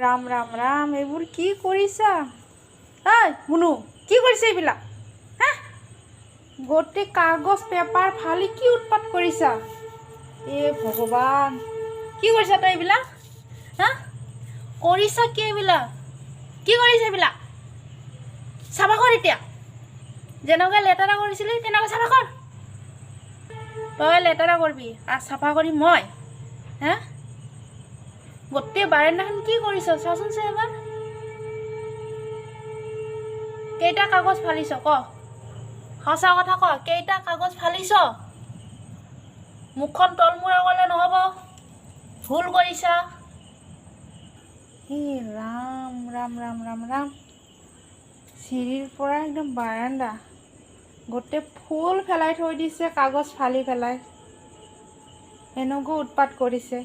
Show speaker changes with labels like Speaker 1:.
Speaker 1: ৰাম ৰাম ৰাম, এইবোৰ কি কৰিছা? ঐ মুনু, কি কৰিছে এইবিলাক? হা, গোটেই কাগজ পেপাৰ ফালি কি উৎপাত কৰিছা? এ ভগৱান, কি কৰিছা তই এইবিলাক? হা, কৰিছা কি এইবিলাক? কি কৰিছে এইবিলাক? চাফা কৰ এতিয়া। যেনেকৈ লেতেৰা কৰিছিলি তেনেকৈ চাফা কৰ। তই লেতেৰা কৰিবি আৰু চাফা কৰি মই। হা, গোটেই বাৰান্দাখন কি কৰিছ চাচোন চা এবাৰ। কেইটা কাগজ ফালিছ ক? সঁচা কথা ক, কেইটা কাগজ ফালিছ? মুখখন তলমূৰা কৰিলে নহ'ব, ভুল কৰিছা। হে ৰাম ৰাম ৰাম ৰাম ৰাম, চিৰিৰ পৰা একদম বাৰান্দা গোটেই ফুল পেলাই থৈ দিছে, কাগজ ফালি পেলাই। এনেকৈ উৎপাত কৰিছে।